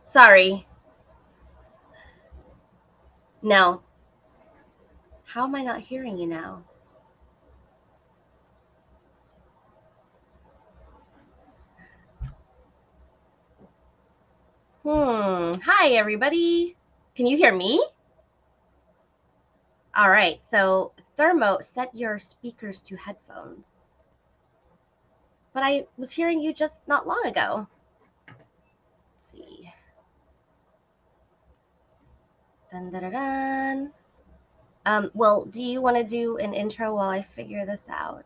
Sorry. No. How am I not hearing you now? Hi, everybody. Can you hear me? All right. So, Thermo, set your speakers to headphones. But I was hearing you just not long ago. Let's see. Dun, dun, dun, dun. Well, do you want to do an intro while I figure this out?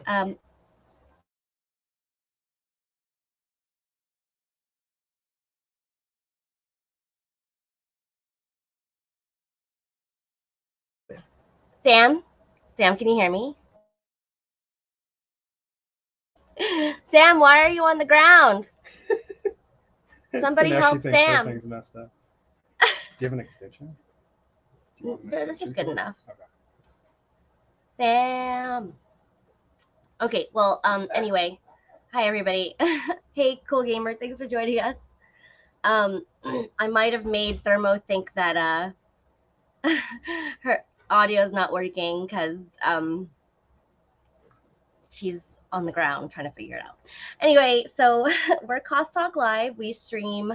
Um, Sam? Sam, can you hear me? Sam, why are you on the ground? Somebody so help Sam. Thing's messed up. Do you have an extension? This is good enough. Okay. Sam. Okay, well, anyway. Hi, everybody. Hey, Cool Gamer, thanks for joining us. I might have made Thermo think that her audio is not working because she's on the ground trying to figure it out. Anyway, so we're Cost Talk Live. We stream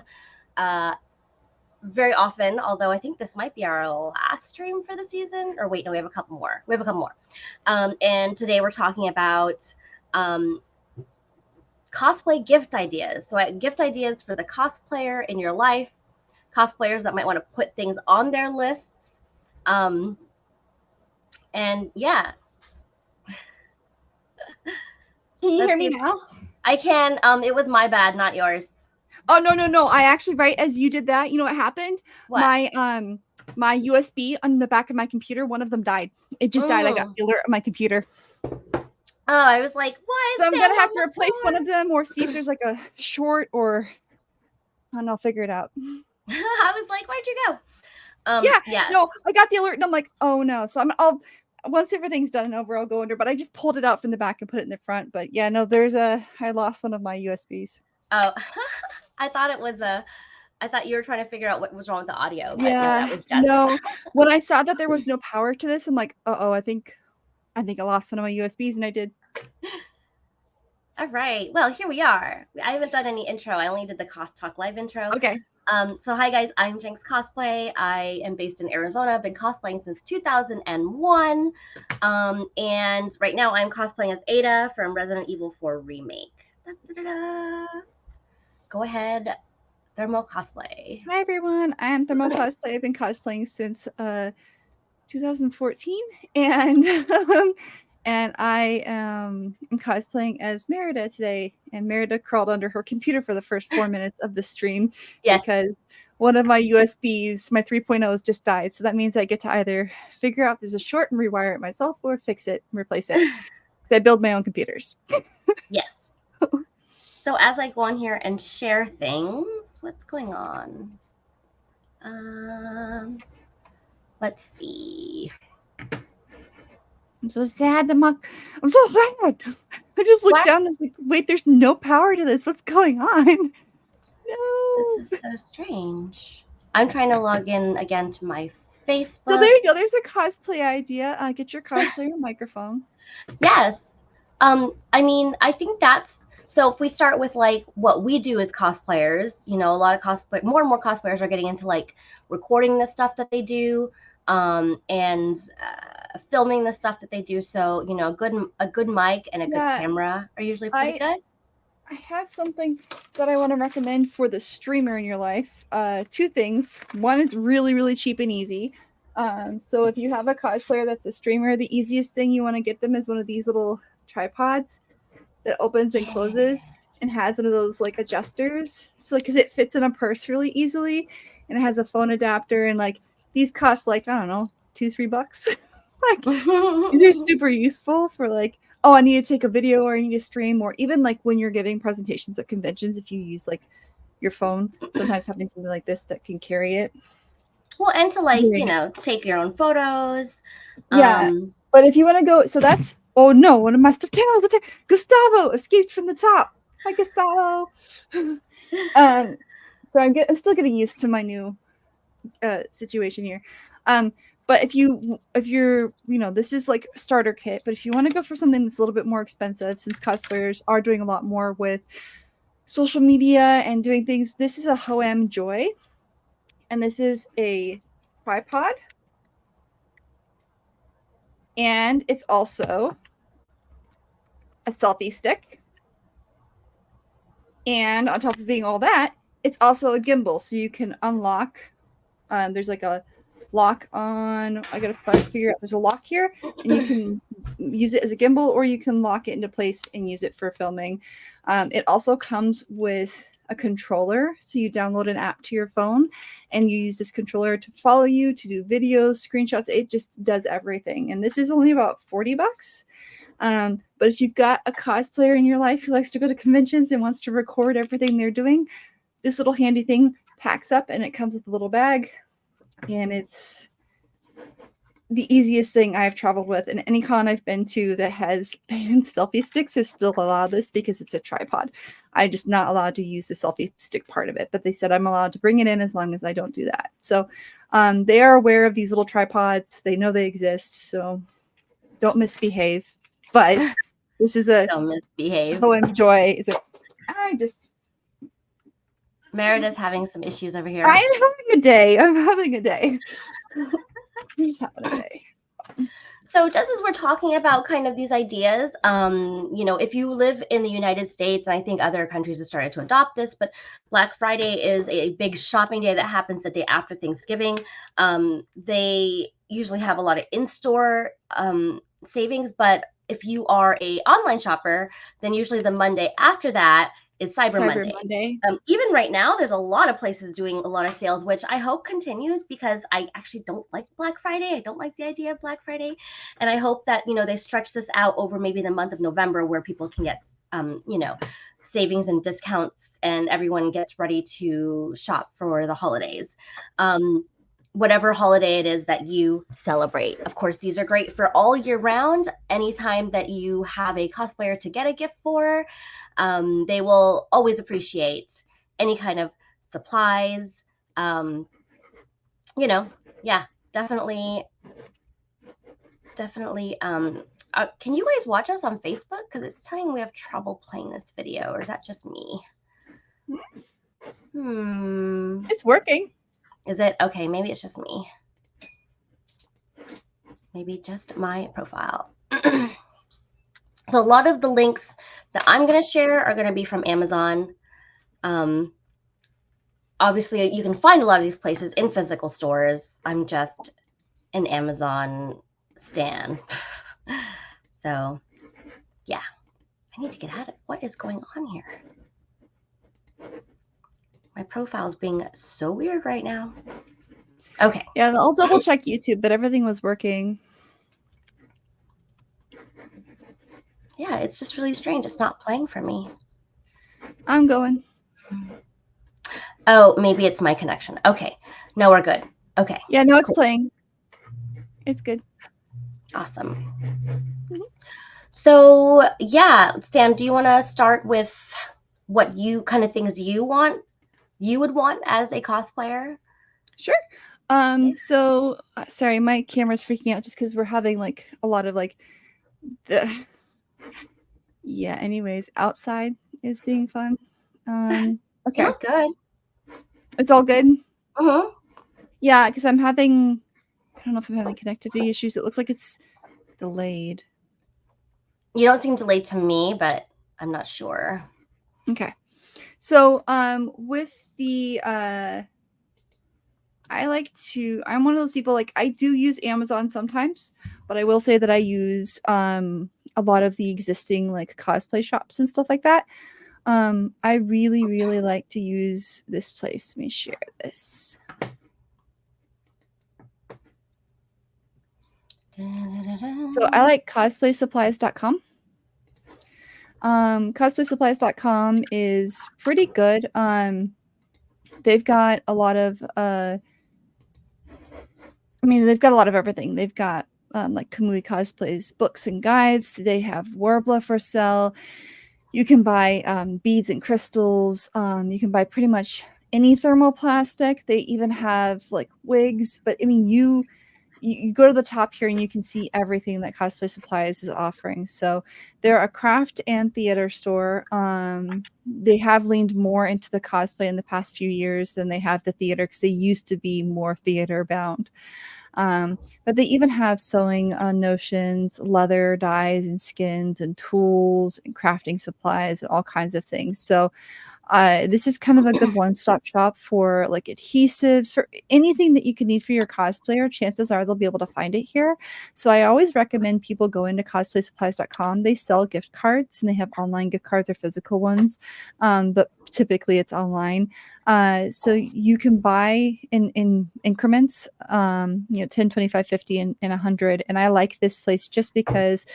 very often, although I think this might be our last stream for the season. Or wait, no, we have a couple more. And today we're talking about cosplay gift ideas. So gift ideas for the cosplayer in your life, cosplayers that might want to put things on their lists. And yeah. Can you hear me now? I can. It was my bad, not yours. Oh, no. I actually, right as you did that, you know what happened? What? My USB on the back of my computer, one of them died. It just died. I got the alert on my computer. Oh, I was like, why is So I'm going to have to replace one of them or see if there's like a short or I don't know, figure it out. I was like, where'd you go? Yeah. No, I got the alert and I'm like, oh no. So I'll once everything's done and over, I'll go under, but I just pulled it out from the back and put it in the front. But yeah, no, I lost one of my USBs. Oh, I thought it was I thought you were trying to figure out what was wrong with the audio. But yeah, no, that was just... no. When I saw that there was no power to this, I'm like, I think I lost one of my USBs, and I did. All right. Well, here we are. I haven't done any intro. I only did the Cost Talk Live intro. Okay. So hi guys, I'm Jinx Cosplay. I am based in Arizona. I've been cosplaying since 2001. And right now I'm cosplaying as Ada from Resident Evil 4 Remake. Da-da-da-da. Go ahead, Thermo Cosplay. Hi everyone, I am Thermo Cosplay. I've been cosplaying since 2014, and I am cosplaying as Merida today. And Merida crawled under her computer for the first 4 minutes of the stream because one of my USBs, my 3.0s, just died. So that means I get to either figure out there's a short and rewire it myself, or fix it and replace it. Because I build my own computers. Yes. So as I go on here and share things, what's going on? Let's see. I'm so sad. I'm so sad. I just looked down and I was like, wait, there's no power to this. What's going on? No. This is so strange. I'm trying to log in again to my Facebook. So there you go. There's a cosplay idea. Get your cosplayer microphone. Yes. I mean, I think that's... So if we start with like what we do as cosplayers, a lot of more and more cosplayers are getting into like recording the stuff that they do, and filming the stuff that they do. So a good mic and a good camera are usually pretty good. I have something that I want to recommend for the streamer in your life. Two things. One is really, really cheap and easy. So if you have a cosplayer that's a streamer, the easiest thing you want to get them is one of these little tripods that opens and closes and has one of those like adjusters. So because it fits in a purse really easily, and it has a phone adapter, and like these cost like, I don't know, $2-3. Like these are super useful for like, oh, I need to take a video or I need to stream, or even like when you're giving presentations at conventions, if you use like your phone, sometimes having something like this that can carry it. Well, and to like, take your own photos. Yeah. But if you want to go, so that's, oh no, one of my stuffed animals, Gustavo escaped from the top. Hi, Gustavo. So I'm still getting used to my new situation here. But if you're, this is like starter kit, but if you want to go for something that's a little bit more expensive, since cosplayers are doing a lot more with social media and doing things, this is a Hoem Joy, and this is a tripod, and it's also a selfie stick, and on top of being all that, it's also a gimbal, so you can unlock. There's like a lock on. I gotta figure out. There's a lock here, and you can use it as a gimbal, or you can lock it into place and use it for filming. It also comes with a controller, so you download an app to your phone, and you use this controller to follow you, to do videos, screenshots. It just does everything, and this is only about $40. But if you've got a cosplayer in your life who likes to go to conventions and wants to record everything they're doing, this little handy thing packs up, and it comes with a little bag, and it's the easiest thing I've traveled with. And any con I've been to that has banned selfie sticks has still allowed this because it's a tripod. I'm just not allowed to use the selfie stick part of it, but they said I'm allowed to bring it in as long as I don't do that. So they are aware of these little tripods. They know they exist, so don't misbehave. But this is a don't misbehave. Hoem Joy. Merida's having some issues over here. I'm having a day. I'm just having a day. So just as we're talking about kind of these ideas, if you live in the United States, and I think other countries have started to adopt this, but Black Friday is a big shopping day that happens the day after Thanksgiving. They usually have a lot of in-store savings, but if you are a online shopper, then usually the Monday after that is Cyber Monday. Even right now, there's a lot of places doing a lot of sales, which I hope continues, because I actually don't like Black Friday. I don't like the idea of Black Friday. And I hope that, they stretch this out over maybe the month of November, where people can get, savings and discounts, and everyone gets ready to shop for the holidays. Whatever holiday it is that you celebrate. Of course, these are great for all year round. Anytime that you have a cosplayer to get a gift for, they will always appreciate any kind of supplies. Definitely. Can you guys watch us on Facebook? Because it's telling me we have trouble playing this video, or is that just me? It's working. Is it? Okay, maybe it's just me. Maybe just my profile. So a lot of the links that I'm going to share are going to be from Amazon. Obviously, you can find a lot of these places in physical stores. I'm just an Amazon stan. So, yeah. I need to get at it. What is going on here? My profile is being so weird right now. Okay. Yeah, I'll double check YouTube, but everything was working. Yeah, it's just really strange. It's not playing for me. I'm going. Oh, maybe it's my connection. Okay. No, we're good. Okay. Yeah, no, it's playing. It's good. Awesome. So, yeah, Stan, do you want to start with what you kind of things you would want as a cosplayer? Sure. So sorry, my camera's freaking out just because we're having like a lot of like anyways, outside is being fun. You Okay. look good. It's all good? Mm-hmm. Yeah, because I'm having, I don't know if I'm having connectivity issues. It looks like it's delayed. You don't seem delayed to me, but I'm not sure. Okay. So with the I'm one of those people, like, I do use Amazon sometimes, but I will say that I use a lot of the existing like cosplay shops and stuff like that. I really, really like to use this place. Let me share this. So I like cosplaysupplies.com. Cosplaysupplies.com is pretty good. They've got a lot of they've got a lot of everything. They've got like Kamui Cosplays books and guides. They have Warbler for sale. You can buy beads and crystals. You can buy pretty much any thermoplastic. They even have like wigs. But I mean, you go to the top here and you can see everything that Cosplay Supplies is offering. So they're a craft and theater store. They have leaned more into the cosplay in the past few years than they have the theater, because they used to be more theater bound. But they even have sewing notions, leather dyes and skins and tools and crafting supplies and all kinds of things. So this is kind of a good one-stop shop for like adhesives, for anything that you could need for your cosplayer. Chances are they'll be able to find it here. So I always recommend people go into cosplaysupplies.com. They sell gift cards, and they have online gift cards or physical ones, but typically it's online. So you can buy in increments, 10, 25, 50, and 100. And I like this place just because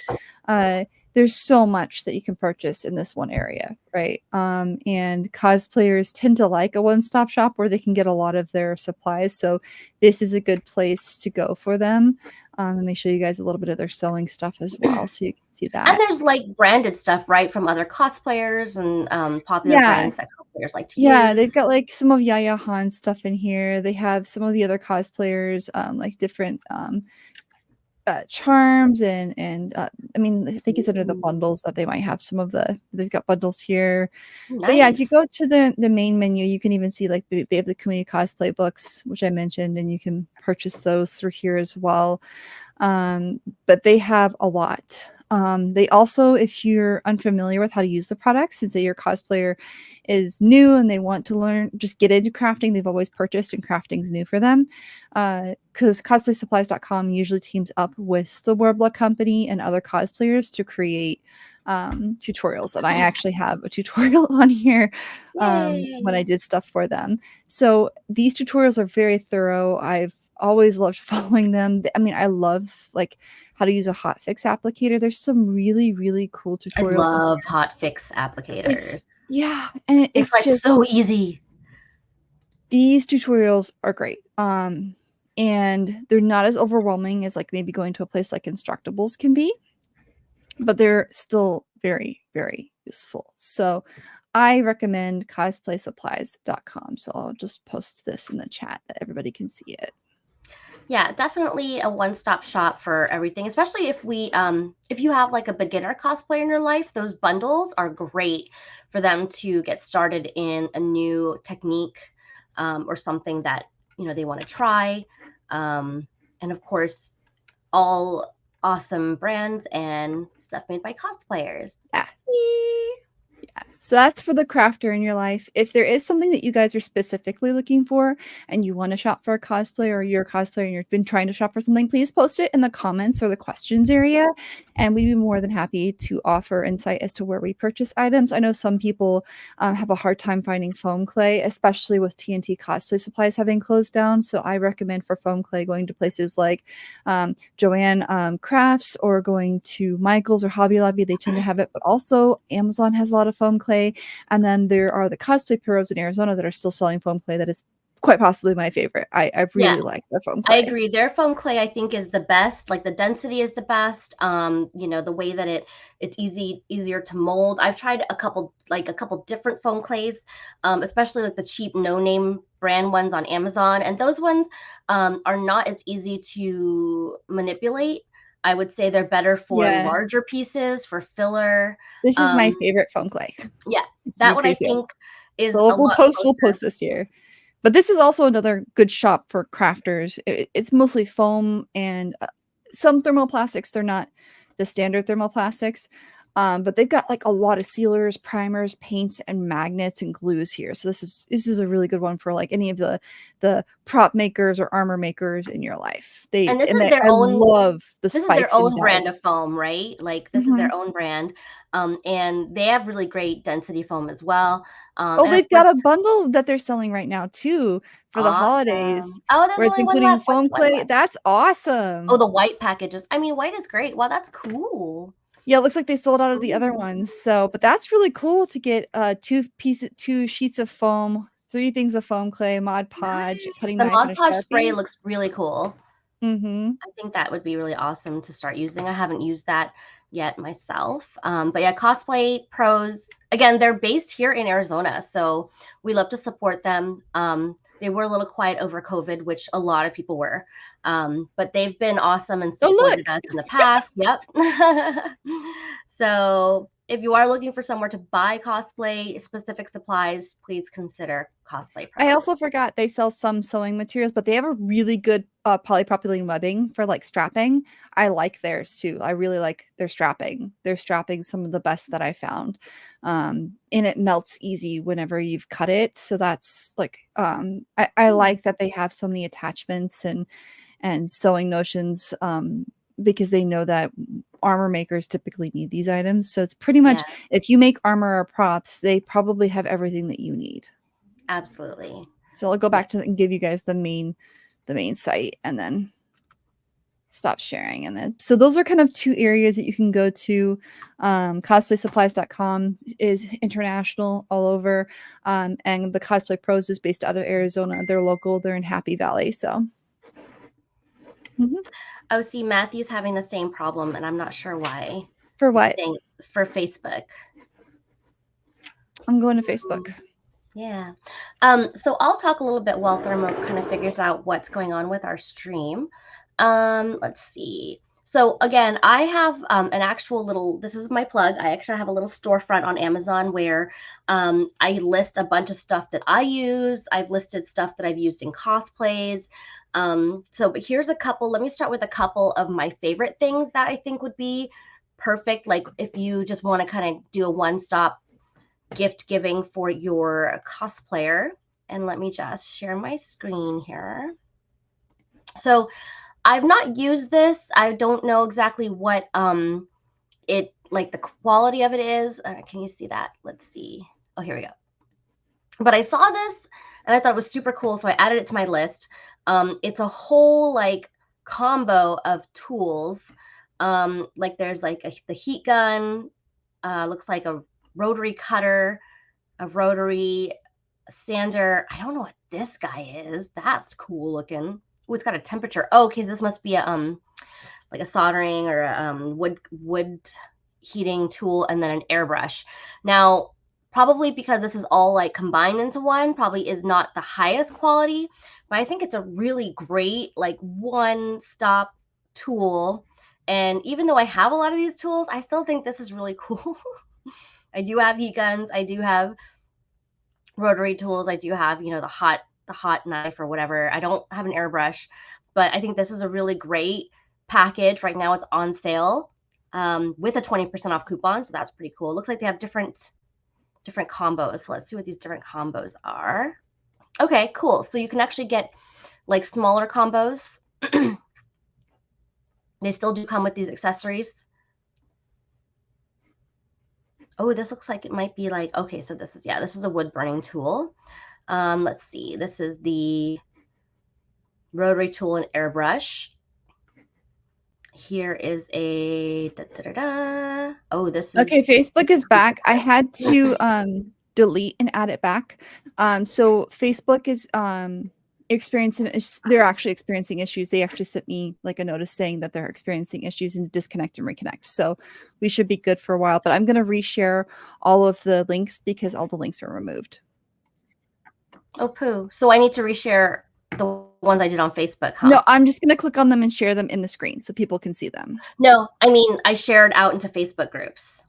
there's so much that you can purchase in this one area, right? And cosplayers tend to like a one-stop shop where they can get a lot of their supplies. So this is a good place to go for them. Let me show you guys a little bit of their sewing stuff as well, so you can see that. And there's like branded stuff, right, from other cosplayers and popular brands that cosplayers like to use. Yeah, they've got like some of Yaya Han's stuff in here. They have some of the other cosplayers, like different charms and I think it's under the bundles that they might have some of they've got bundles here. Nice. But yeah, if you go to the main menu, you can even see like they have the Kamui cosplay books, which I mentioned, and you can purchase those through here as well. But they have a lot. They also, if you're unfamiliar with how to use the products, and say your cosplayer is new and they want to learn, just get into crafting, they've always purchased and crafting's new for them. Because cosplaysupplies.com usually teams up with the Warbler company and other cosplayers to create tutorials. And I actually have a tutorial on here when I did stuff for them. So these tutorials are very thorough. I've always loved following them. I mean, I love like how to use a hotfix applicator. There's some really, really cool tutorials. I love hotfix applicators. And it's like just so easy. These tutorials are great. And they're not as overwhelming as like maybe going to a place like Instructables can be, but they're still very, very useful. So I recommend cosplaysupplies.com. So I'll just post this in the chat that everybody can see it. Yeah, definitely a one-stop shop for everything, especially if you have like a beginner cosplayer in your life. Those bundles are great for them to get started in a new technique or something that they want to try. And of course, all awesome brands and stuff made by cosplayers. Yeah. So that's for the crafter in your life. If there is something that you guys are specifically looking for and you want to shop for a cosplay, or you're a cosplayer and you've been trying to shop for something, please post it in the comments or the questions area. And we'd be more than happy to offer insight as to where we purchase items. I know some people have a hard time finding foam clay, especially with TNT cosplay supplies having closed down. So I recommend for foam clay going to places like Joanne Crafts, or going to Michael's or Hobby Lobby. They tend to have it, but also Amazon has a lot of foam clay. And then there are the Cosplay Pros in Arizona that are still selling foam clay. That is quite possibly my favorite. I really like their foam clay. I agree. Their foam clay, I think, is the best. Like the density is the best. The way that it's easier to mold. I've tried a couple different foam clays, especially like the cheap no-name brand ones on Amazon, and those ones are not as easy to manipulate I would say they're better for larger pieces, for filler. This is my favorite foam clay. Yeah, that one I think is a we'll lot post this year. But this is also another good shop for crafters. It's mostly foam and some thermoplastics. They're not the standard thermoplastics, but they've got like a lot of sealers, primers, paints, and magnets and glues here. So this is a really good one for like any of the prop makers or armor makers in your life. I love the spikes. This is their own brand of foam, right? Like this is their own brand, and they have really great density foam as well. They've got a bundle that they're selling right now too for the holidays. Oh, there's only one left. Foam clay. That's awesome. Oh, the white packages. I mean, white is great. Wow, that's cool. Yeah, it looks like they sold out of the other ones. So, but that's really cool to get 2 sheets of foam, 3 things of foam clay, Mod Podge, cutting knife, and a Sharpie. The Mod Podge spray looks really cool. I think that would be really awesome to start using. I haven't used that yet myself. But yeah, Cosplay Pros, again, they're based here in Arizona, so we love to support them. They were a little quiet over COVID, which a lot of people were, but they've been awesome and supported us in the past. Yep. So if you are looking for somewhere to buy cosplay specific supplies, please consider Cosplay Pros. I also forgot they sell some sewing materials, but they have a really good polypropylene webbing for like strapping. I like theirs too. I really like their strapping. Their strapping some of the best that I found. And it melts easy whenever you've cut it. So that's like I like that they have so many attachments and sewing notions because they know that armor makers typically need these items. So it's pretty much if you make armor or props, they probably have everything that you need. Absolutely. So I'll go back to and give you guys the main site and then stop sharing. And then so those are kind of 2 areas that you can go to. Cosplaysupplies.com is international all over. And the Cosplay Pros is based out of Arizona. They're local, they're in Happy Valley. So Oh, see, Matthew's having the same problem, and I'm not sure why. For what? For Facebook. I'm going to Facebook. Yeah. So I'll talk a little bit while Thermo kind of figures out what's going on with our stream. Let's see. So again, I have an actual little, this is my plug. I actually have a little storefront on Amazon where I list a bunch of stuff that I use. I've listed stuff that I've used in cosplays. But here's a couple. Let me start with a couple of my favorite things that I think would be perfect. Like if you just want to kind of do a one-stop gift giving for your cosplayer. And let me just share my screen here. So I've not used this. I don't know exactly what it like the quality of it is. Can you see that? Let's see. Oh, here we go. But I saw this and I thought it was super cool, so I added it to my list. It's a whole like combo of tools. Like there's like the heat gun, looks like a rotary cutter, a rotary sander. I don't know what this guy is. That's cool looking. Oh, it's got a temperature. Oh, okay, so this must be a like a soldering or a wood heating tool, and then an airbrush. Now, probably because this is all like combined into one, probably is not the highest quality, but I think it's a really great like one-stop tool. And even though I have a lot of these tools, I still think this is really cool. I do have heat guns. I do have rotary tools. I do have, you know, the hot knife or whatever. I don't have an airbrush, but I think this is a really great package. Right now it's on sale with a 20% off coupon. So that's pretty cool. It looks like they have different combos. So let's see what these different combos are. Okay, cool. So you can actually get like smaller combos. They still do come with these accessories. Oh, this looks like it might be like, okay, so this is a wood burning tool. Let's see. This is the rotary tool and airbrush. Here is a Oh, this is okay. Facebook is back. I had to delete and add it back. So Facebook is they're actually experiencing issues. They actually sent me like a notice saying that they're experiencing issues and disconnect and reconnect. So we should be good for a while, but I'm going to reshare all of the links because all the links were removed. Oh, poo. So I need to reshare the ones I did on Facebook, huh? No, I'm just going to click on them and share them in the screen so people can see them. No, I mean, I shared out into Facebook groups.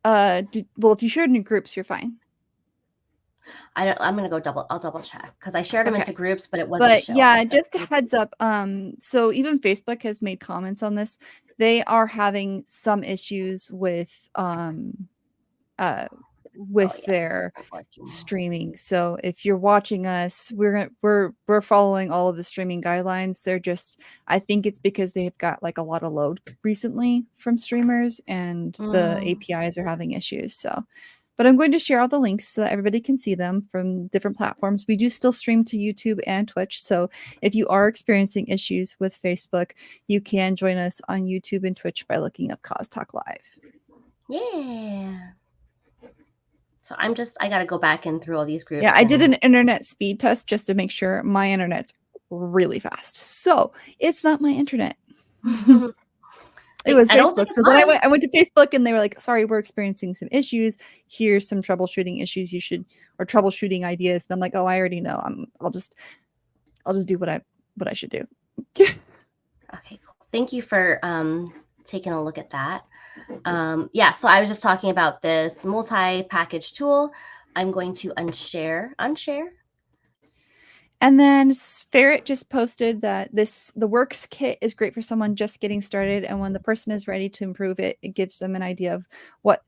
Well, if you shared in groups, you're fine. I'm gonna go I'll double check because I shared them into groups, but it wasn't But showing. yeah, just a heads up. So even Facebook has made comments on this. They are having some issues with their streaming. So if you're watching us, we're following all of the streaming guidelines. They're just, I think it's because they've got like a lot of load recently from streamers and the APIs are having issues. So, but I'm going to share all the links so that everybody can see them from different platforms. We do still stream to YouTube and Twitch. So if you are experiencing issues with Facebook, you can join us on YouTube and Twitch by looking up Cos Talk Live. Yeah. So I got to go back in through all these groups. Yeah, I did an internet speed test just to make sure my internet's really fast. So it's not my internet. It was Facebook. So then I went to Facebook and they were like, sorry, we're experiencing some issues. Here's some troubleshooting issues or troubleshooting ideas. And I'm like, oh, I already know. I'll just do what I should do. Okay, cool. Thank you for taking a look at that. Yeah, so I was just talking about this multi-package tool. I'm going to unshare. And then Ferret just posted that the Works kit is great for someone just getting started, and when the person is ready to improve it, it gives them an idea of what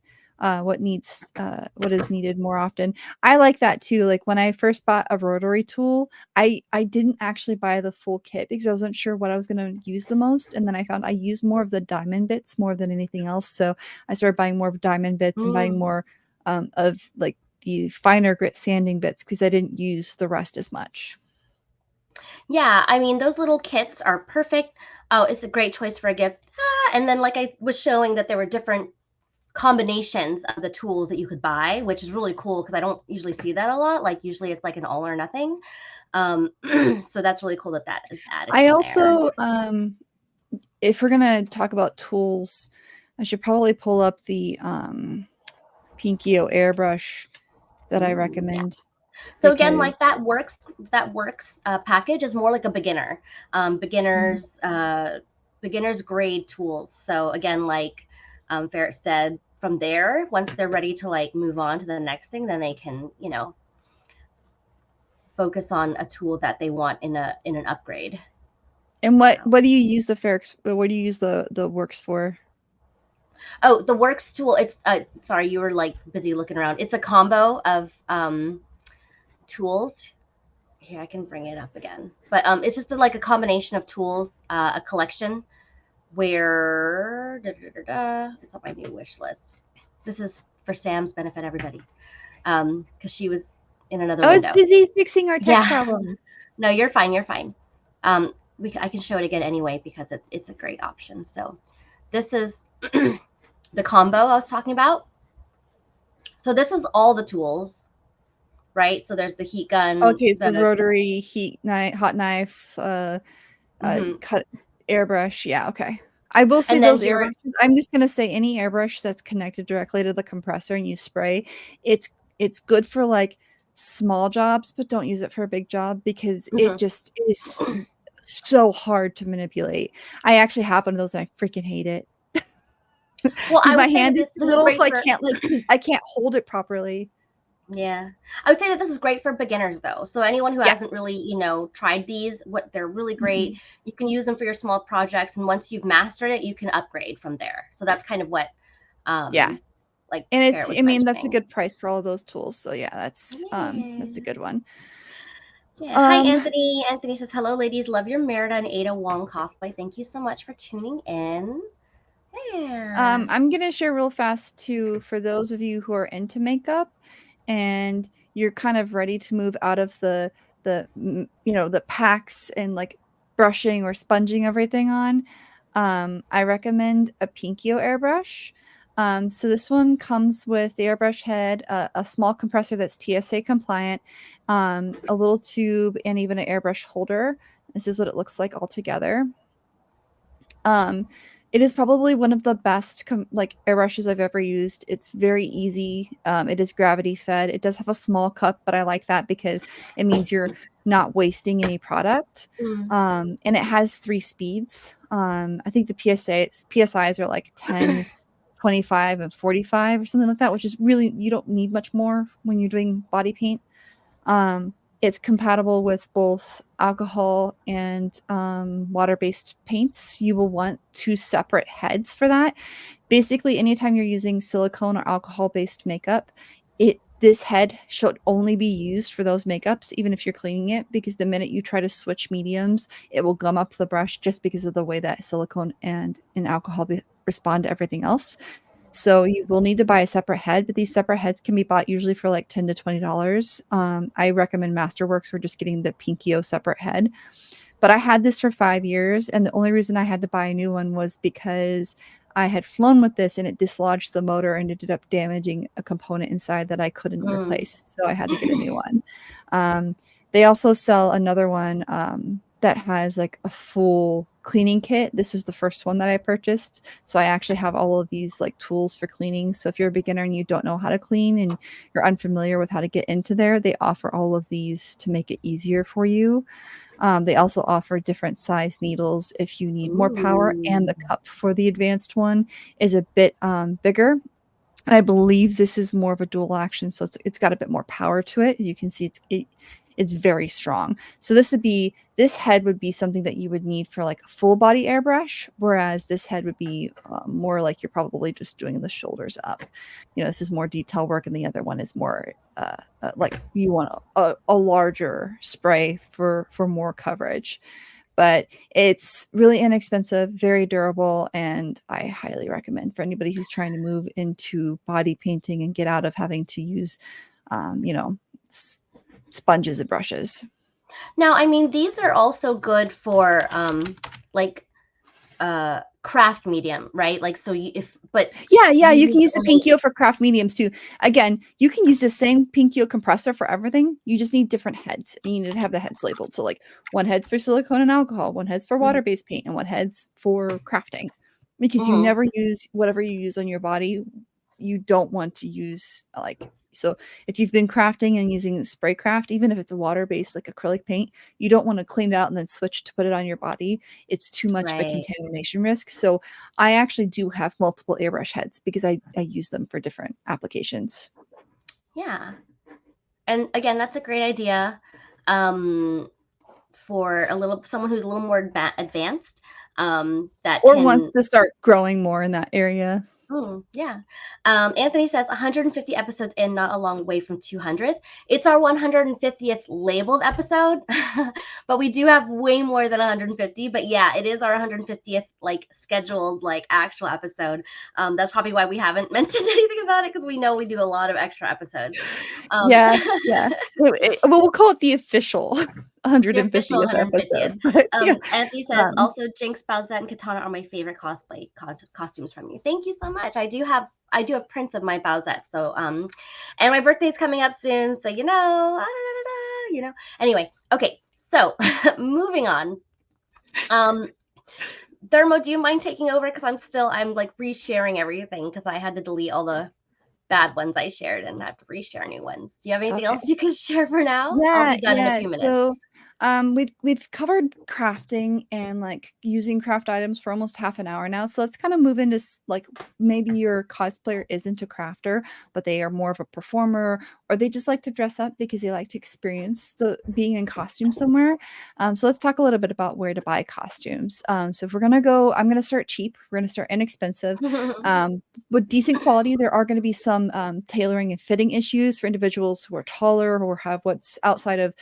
is needed more often. I like that too. Like when I first bought a rotary tool, I didn't actually buy the full kit because I wasn't sure what I was going to use the most, and then I found I used more of the diamond bits more than anything else. So I started buying more diamond bits and buying more of like the finer grit sanding bits because I didn't use the rest as much. Yeah, I mean, those little kits are perfect. Oh, it's a great choice for a gift. And then like I was showing that there were different combinations of the tools that you could buy, which is really cool because I don't usually see that a lot. Like usually it's like an all or nothing. So that's really cool that is added. I also, if we're going to talk about tools, I should probably pull up the Pinkio airbrush that I recommend. Yeah. So again, like that works package is more like a beginner, beginner's grade tools. So again, like Ferret said, from there, once they're ready to like move on to the next thing, then they can, focus on a tool that they want in an upgrade. And what do you use what do you use the Works for? Oh, the Works tool. It's sorry, you were like busy looking around. It's a combo of tools. Here, I can bring it up again. But it's just like a combination of tools, a collection where it's on my new wish list. This is for Sam's benefit, everybody, because she was in another window. I was busy fixing our tech problem. No, you're fine. You're fine. I can show it again anyway because it's a great option. So this is the combo I was talking about. So this is all the tools, right? So there's the heat gun. Okay, so rotary, heat knife, hot knife, cut airbrush. Yeah, okay. I will say those airbrushes. I'm just gonna say any airbrush that's connected directly to the compressor and you spray, it's good for like small jobs, but don't use it for a big job because it is so hard to manipulate. I actually have one of those and I freaking hate it. Well, my hand is little, so I can't hold it properly. Yeah, I would say that this is great for beginners though. So anyone who hasn't really, tried these, they're really great. You can use them for your small projects, and once you've mastered it, you can upgrade from there. So that's kind of what, like. And that's a good price for all of those tools. So yeah, that's a good one. Yeah. Hi, Anthony. Anthony says, "Hello, ladies. Love your Merida and Ada Wong cosplay. Thank you so much for tuning in." Yeah. I'm gonna share real fast too for those of you who are into makeup and you're kind of ready to move out of the packs and like brushing or sponging everything on. I recommend a Pinkio airbrush. So this one comes with the airbrush head, a small compressor that's TSA compliant, a little tube, and even an airbrush holder. This is what it looks like all together. It is probably one of the best airbrushes I've ever used. It's very easy. It is gravity fed. It does have a small cup, but I like that because it means you're not wasting any product. And it has 3 speeds. I think the PSIs are like 10, 25, and 45 or something like that, which is really, you don't need much more when you're doing body paint. It's compatible with both alcohol and water-based paints. You will want 2 separate heads for that. Basically, anytime you're using silicone or alcohol-based makeup, this head should only be used for those makeups, even if you're cleaning it, because the minute you try to switch mediums, it will gum up the brush just because of the way that silicone and alcohol respond to everything else. So you will need to buy a separate head, but these separate heads can be bought usually for like $10 to $20. I recommend Masterworks for just getting the Pinkio separate head. But I had this for 5 years, and the only reason I had to buy a new one was because I had flown with this and it dislodged the motor and ended up damaging a component inside that I couldn't replace. So I had to get a new one. They also sell another one that has like a full cleaning kit. This was the first one that I purchased. So I actually have all of these like tools for cleaning. So if you're a beginner and you don't know how to clean and you're unfamiliar with how to get into there, they offer all of these to make it easier for you. They also offer different size needles if you need more power, and the cup for the advanced one is a bit bigger. And I believe this is more of a dual action, so it's got a bit more power to it. You can see it's very strong. So this head would be something that you would need for like a full body airbrush, whereas this head would be more like you're probably just doing the shoulders up. This is more detail work, and the other one is more like you want a larger spray for more coverage. But it's really inexpensive, very durable, and I highly recommend for anybody who's trying to move into body painting and get out of having to use, sponges and brushes. Now, I mean, these are also good for craft medium, right? Like, so you can use the Pinkio for craft mediums too. Again, you can use the same Pinkio compressor for everything. You just need different heads. You need to have the heads labeled. So like one head's for silicone and alcohol, one head's for water-based paint, and one head's for crafting. Because you never use whatever you use on your body. You don't want to use so if you've been crafting and using spray craft, even if it's a water-based like acrylic paint, you don't want to clean it out and then switch to put it on your body. It's too much of a contamination risk. So I actually do have multiple airbrush heads because I use them for different applications. Yeah. And again, that's a great idea for someone who's a little more advanced wants to start growing more in that area. Yeah. Anthony says 150 episodes in, not a long way from 200. It's our 150th labeled episode, but we do have way more than 150. But yeah, it is our 150th scheduled actual episode. That's probably why we haven't mentioned anything about it, because we know we do a lot of extra episodes. Yeah. We'll call it the official 150th episode. Anthony says also Jinx, Bowsette, and Katana are my favorite cosplay costumes from you. Thank you so much. I do have prints of my Bowsette. So and my birthday's coming up soon, so Anyway, okay. So moving on. Thermo, do you mind taking over? Because I'm resharing everything because I had to delete all the bad ones I shared and have to reshare new ones. Do you have anything else you can share for now? I'll be done in a few minutes. So we've covered crafting and using craft items for almost half an hour now. So let's kind of move into maybe your cosplayer isn't a crafter, but they are more of a performer, or they just like to dress up because they like to experience being in costume somewhere. So let's talk a little bit about where to buy costumes. So if we're gonna go, I'm gonna start cheap. We're gonna start inexpensive. With decent quality, there are going to be some tailoring and fitting issues for individuals who are taller or have what's outside of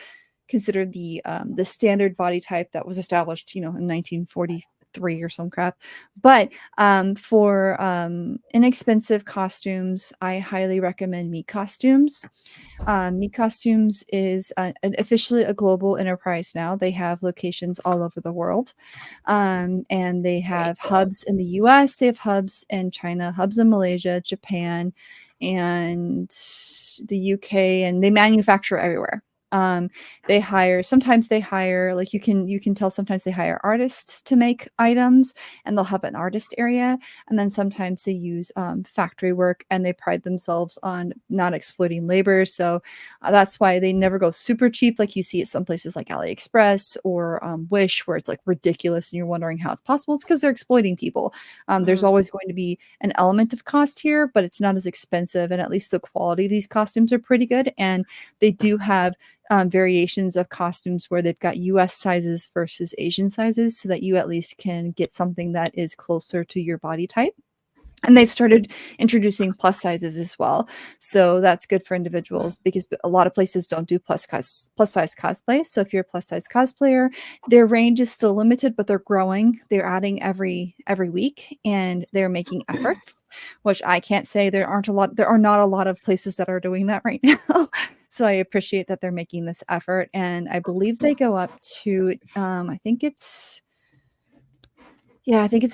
considered the standard body type that was established, in 1943 or some crap. But for inexpensive costumes, I highly recommend Meet Costumes. Meet Costumes is officially a global enterprise now. They have locations all over the world, and they have hubs in the US, they have hubs in China, hubs in Malaysia, Japan, and the UK, and they manufacture everywhere. Sometimes they hire, like you can tell sometimes they hire artists to make items, and they'll have an artist area. And then sometimes they use factory work, and they pride themselves on not exploiting labor. So that's why they never go super cheap like you see at some places like AliExpress or Wish, where it's like ridiculous and you're wondering how it's possible. It's because they're exploiting people. There's always going to be an element of cost here, but it's not as expensive, and at least the quality of these costumes are pretty good. And they do have variations of costumes where they've got US sizes versus Asian sizes, so that you at least can get something that is closer to your body type. And they've started introducing plus sizes as well. So that's good for individuals, because a lot of places don't do plus size cosplay. So if you're a plus size cosplayer, their range is still limited, but they're growing. They're adding every week, and they're making efforts, which I can't say there are not a lot of places that are doing that right now. So I appreciate that they're making this effort. And I believe they go up to I think it's a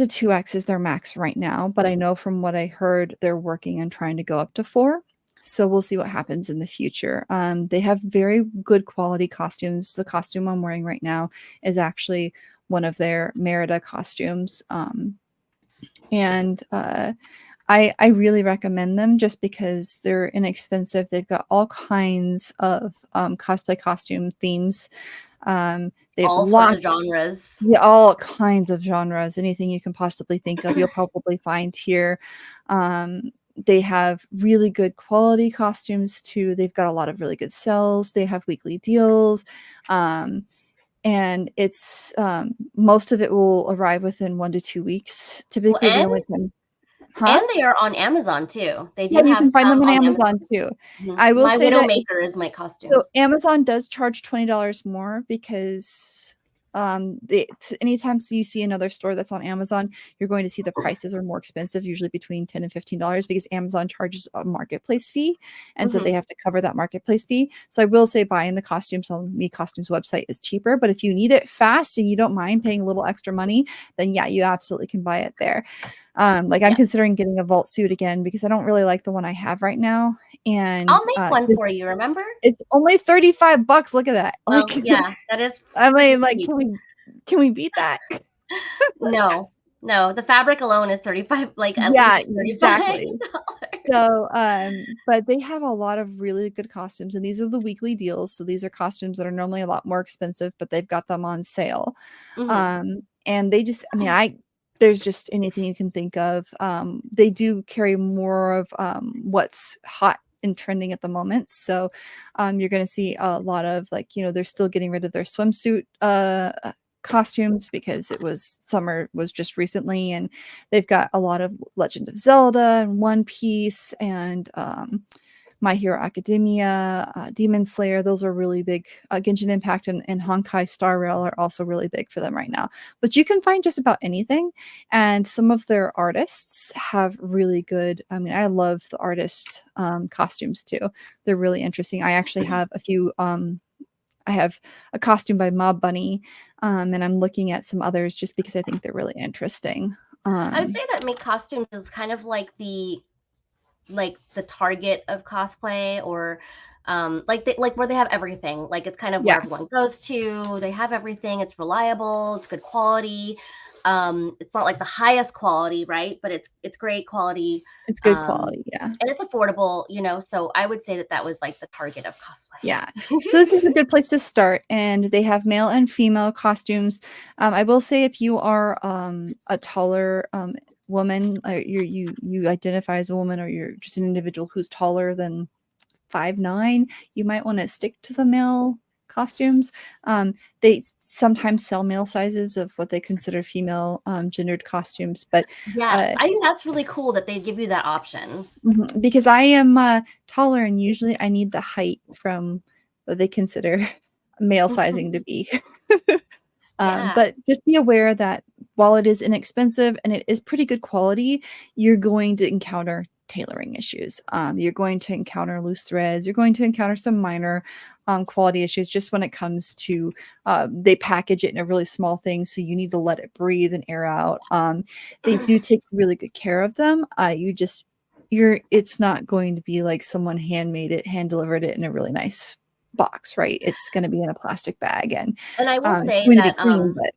2X is their max right now, but I know from what I heard, they're working on trying to go up to 4. So we'll see what happens in the future. They have very good quality costumes. The costume I'm wearing right now is actually one of their Merida costumes. And I really recommend them just because they're inexpensive. They've got all kinds of cosplay costume themes. They have all sorts of genres. Yeah, all kinds of genres. Anything you can possibly think of, you'll probably find here. They have really good quality costumes too. They've got a lot of really good sales. They have weekly deals. And it's most of it will arrive within 1 to 2 weeks. Typically, Well, the only time. And they are on Amazon too. They do Yeah, you have can find them some on Amazon too. I will My say that Widowmaker is my costumes. so Amazon does charge $20 more because anytime you see another store that's on Amazon, you're going to see the prices are more expensive, usually between $10 and $15, because Amazon charges a marketplace fee, and so they have to cover that marketplace fee. So I will say buying the costumes on Me Costumes website is cheaper, but if you need it fast and you don't mind paying a little extra money, then yeah, you absolutely can buy it there. I'm considering getting a vault suit again because I don't really like the one I have right now. And I'll make one for you, remember? It's only $35. Look at that. Well, yeah, that is. I mean, like, can we beat that? No, the fabric alone is 35, like at least $35. Exactly. So, but they have a lot of really good costumes, and these are the weekly deals. So these are costumes that are normally a lot more expensive, but they've got them on sale. And they just, there's just anything you can think of. They do carry more of what's hot and trending at the moment. So you're going to see a lot of they're still getting rid of their swimsuit costumes because summer was just recently, and they've got a lot of Legend of Zelda and One Piece and My Hero Academia, Demon Slayer. Those are really big. Genshin Impact and Honkai Star Rail are also really big for them right now. But you can find just about anything. And some of their artists have really good, I love the artist costumes too. They're really interesting. I actually have a few, I have a costume by Mob Bunny, and I'm looking at some others just because I think they're really interesting. I would say that Me Costumes is kind of like the target of cosplay, or where they have everything. Like it's kind of where everyone goes to. They have everything. It's reliable. It's good quality. It's not like the highest quality, right? But it's great quality. It's good quality, yeah. And it's affordable, so I would say that was like the target of cosplay. Yeah. So this is a good place to start. And they have male and female costumes. I will say if you are a taller woman, or you identify as a woman, or you're just an individual who's taller than 5'9", you might want to stick to the male costumes. They sometimes sell male sizes of what they consider female gendered costumes, but I think that's really cool that they give you that option. Because I am taller, and usually I need the height from what they consider male sizing to be. But just be aware that while it is inexpensive and it is pretty good quality, you're going to encounter tailoring issues. You're going to encounter loose threads. You're going to encounter some minor quality issues just when it comes to they package it in a really small thing, so you need to let it breathe and air out. They do take really good care of them. It's not going to be like someone hand delivered it in a really nice box, right? It's going to be in a plastic bag, and I will it's say going to be that clean, but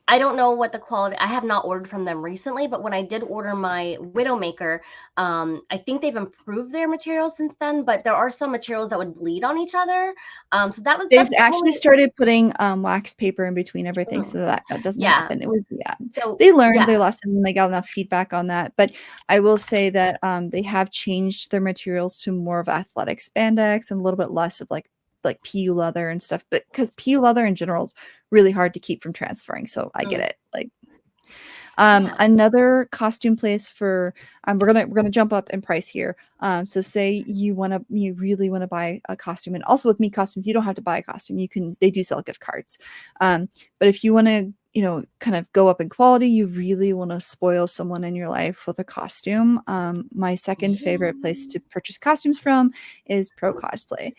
I don't know what the quality. I have not ordered from them recently, but when I did order my Widowmaker, I think they've improved their materials since then. But there are some materials that would bleed on each other. So that's they've the actually only. started putting wax paper in between everything so that doesn't Yeah. happen. It was So they learned yeah. their lesson and they got enough feedback on that. But I will say that they have changed their materials to more of athletic spandex and a little bit less of like PU leather and stuff. But because PU leather in general is really hard to keep from transferring, so I get it. Like another costume place for we're gonna jump up in price here. So say you really want to buy a costume, and also with Me Costumes, you don't have to buy a costume. They do sell gift cards. But if you want to, kind of go up in quality, you really want to spoil someone in your life with a costume. My second favorite place to purchase costumes from is Pro Cosplay.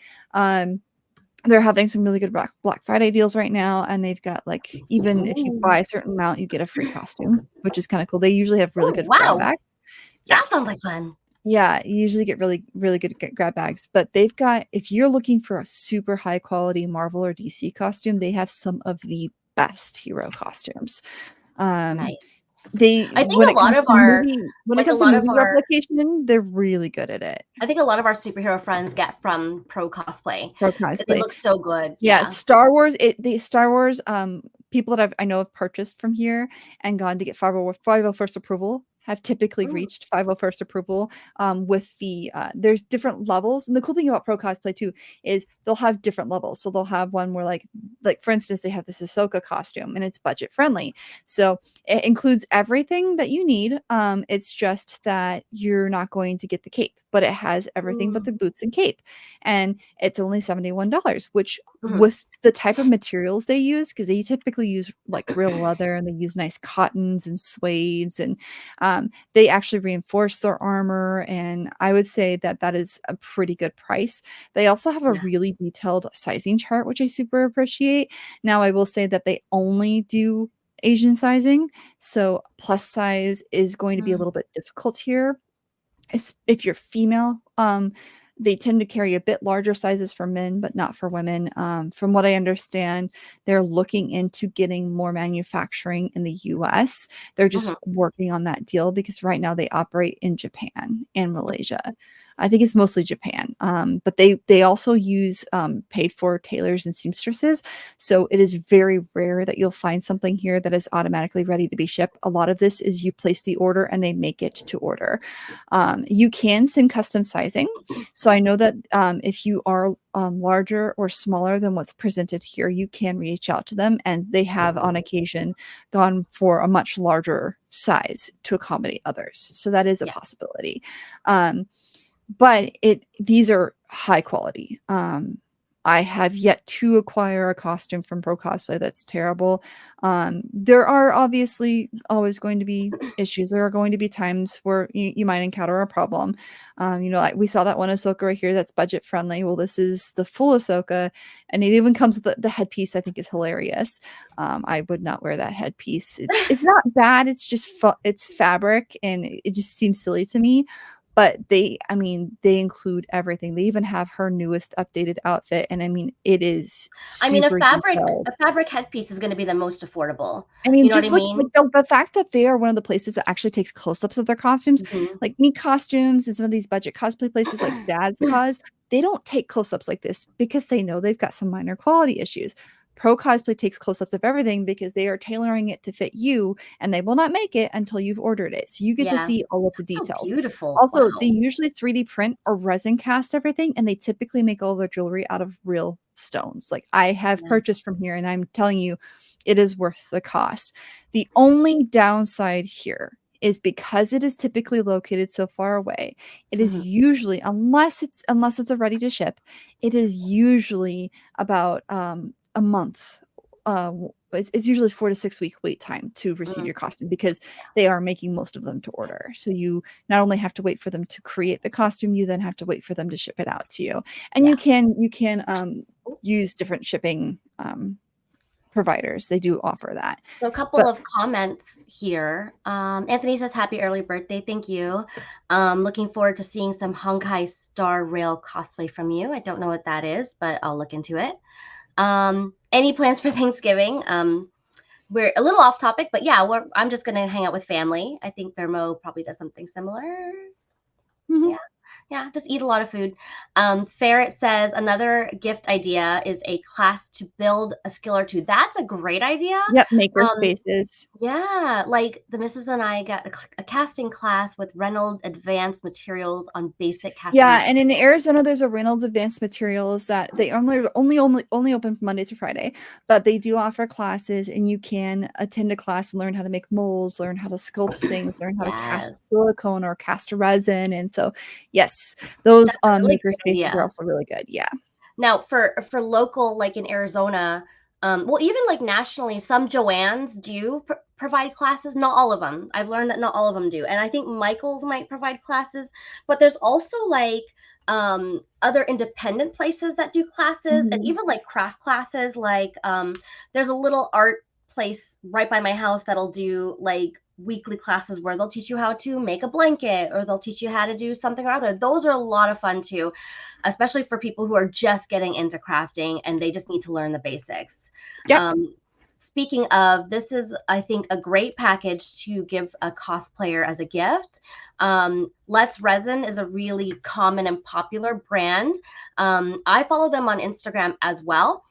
They're having some really good Black Friday deals right now, and they've got like, even if you buy a certain amount, you get a free costume, which is kind of cool. They usually have really good grab bags. Yeah. That sounds like fun. Yeah, you usually get really, really good grab bags, but they've got, if you're looking for a super high quality Marvel or DC costume, they have some of the best hero costumes. Nice. I think a lot of our movie replication, they're really good at it. I think a lot of our superhero friends get from Pro Cosplay. They look so good. Yeah, Star Wars. Star Wars. People that I know have purchased from here and gone to get 501st approval have typically reached 501st approval with the there's different levels. And the cool thing about Pro Cosplay too is they'll have different levels. So they'll have one where like for instance, they have this Ahsoka costume and it's budget friendly. So it includes everything that you need. It's just that you're not going to get the cape, but it has everything but the boots and cape. And it's only $71, which with the type of materials they use, because they typically use like real leather and they use nice cottons and suedes, and they actually reinforce their armor. And I would say that is a pretty good price. They also have a really detailed sizing chart, which I super appreciate. Now, I will say that they only do Asian sizing, so plus size is going to be a little bit difficult here. If you're female, they tend to carry a bit larger sizes for men, but not for women. From what I understand, they're looking into getting more manufacturing in the US. They're just working on that deal because right now they operate in Japan and Malaysia. I think it's mostly Japan. But they also use paid for tailors and seamstresses. So it is very rare that you'll find something here that is automatically ready to be shipped. A lot of this is you place the order and they make it to order. You can send custom sizing. So I know that if you are larger or smaller than what's presented here, you can reach out to them, and they have on occasion gone for a much larger size to accommodate others. So that is a possibility. But these are high quality. I have yet to acquire a costume from Pro Cosplay that's terrible. There are obviously always going to be issues. There are going to be times where you might encounter a problem. Like we saw that one Ahsoka right here that's budget friendly. Well, this is the full Ahsoka, and it even comes with the headpiece. I think is hilarious. I would not wear that headpiece. It's not bad. It's just it's fabric, and it just seems silly to me. But they include everything. They even have her newest updated outfit, and it is super detailed. A fabric headpiece is going to be the most affordable. You know just what I mean? Like the fact that they are one of the places that actually takes close-ups of their costumes, like Me Costumes and some of these budget cosplay places like Dad's Cause, they don't take close-ups like this because they know they've got some minor quality issues. Pro Cosplay takes close-ups of everything because they are tailoring it to fit you, and they will not make it until you've ordered it. So you get to see all of the details. So beautiful. Also, they usually 3D print or resin cast everything, and they typically make all their jewelry out of real stones. Like I have purchased from here, and I'm telling you, it is worth the cost. The only downside here is because it is typically located so far away, it is usually, unless it's a ready to ship, it is usually about a month. It's usually 4 to 6 week wait time to receive your costume because they are making most of them to order. So you not only have to wait for them to create the costume, you then have to wait for them to ship it out to you. And you can use different shipping providers. They do offer that. So a couple of comments here. Anthony says, happy early birthday. Thank you. Looking forward to seeing some Honkai Star Rail cosplay from you. I don't know what that is, but I'll look into it. Any plans for Thanksgiving? We're a little off topic, but yeah, I'm just going to hang out with family. I think Thermo probably does something similar. Mm-hmm. Yeah, just eat a lot of food. Ferret says another gift idea is a class to build a skill or two. That's a great idea. Yep, maker spaces. Yeah, like the missus and I got a casting class with Reynolds Advanced Materials on basic casting. Yeah, and in Arizona, there's a Reynolds Advanced Materials that they only open Monday through Friday, but they do offer classes, and you can attend a class and learn how to make molds, learn how to sculpt things, learn how to cast silicone or cast resin. And so, yes, those maker spaces are also really good. Yeah. Now, for local, like in Arizona, well, even like nationally, some Joann's do provide classes. Not all of them. I've learned that not all of them do. And I think Michael's might provide classes, but there's also like other independent places that do classes, and even like craft classes. Like there's a little art place right by my house that'll do like weekly classes where they'll teach you how to make a blanket, or they'll teach you how to do something or other. Those are a lot of fun too, especially for people who are just getting into crafting and they just need to learn the basics. Yep. Speaking of, this is, I think, a great package to give a cosplayer as a gift. Let's Resin is a really common and popular brand. I follow them on Instagram as well.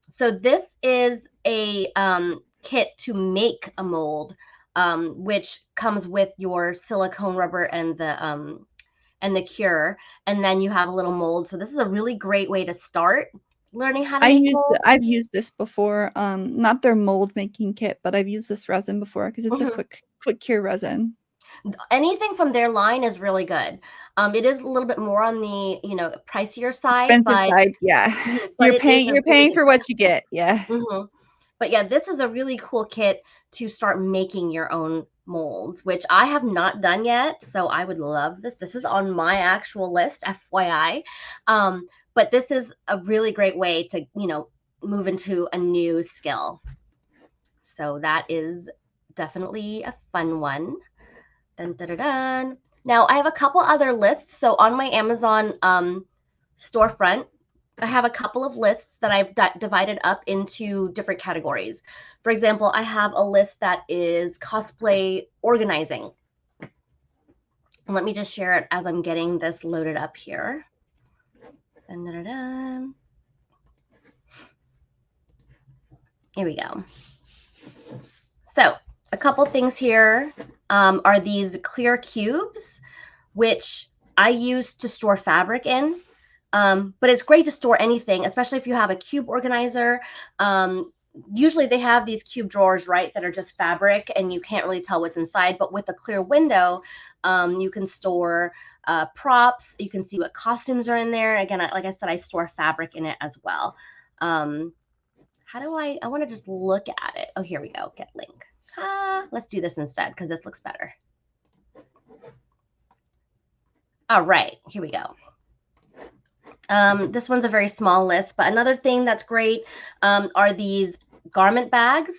So this is a kit to make a mold, which comes with your silicone rubber and the cure, and then you have a little mold. So this is a really great way to start learning how to make molds. I've used this before, not their mold making kit, but I've used this resin before because it's a quick cure resin. Anything from their line is really good. It is a little bit more on the pricier side, expensive side, yeah. But you're paying for what you get, yeah. But yeah, this is a really cool kit to start making your own molds, which I have not done yet. So I would love this. This is on my actual list, FYI. But this is a really great way to, move into a new skill. So that is definitely a fun one. Dun, dun, dun, dun. Now I have a couple other lists. So on my Amazon storefront, I have a couple of lists that I've divided up into different categories. For example, I have a list that is cosplay organizing. And let me just share it as I'm getting this loaded up here. Dun, dun, dun, dun. Here we go. So a couple things here are these clear cubes, which I use to store fabric in. But it's great to store anything, especially if you have a cube organizer. Usually they have these cube drawers, right, that are just fabric and you can't really tell what's inside. But with a clear window, you can store props. You can see what costumes are in there. Again, like I said, I store fabric in it as well. How do I want to just look at it. Oh, here we go. Get link. Let's do this instead because this looks better. All right, here we go. This one's a very small list, but another thing that's great are these garment bags.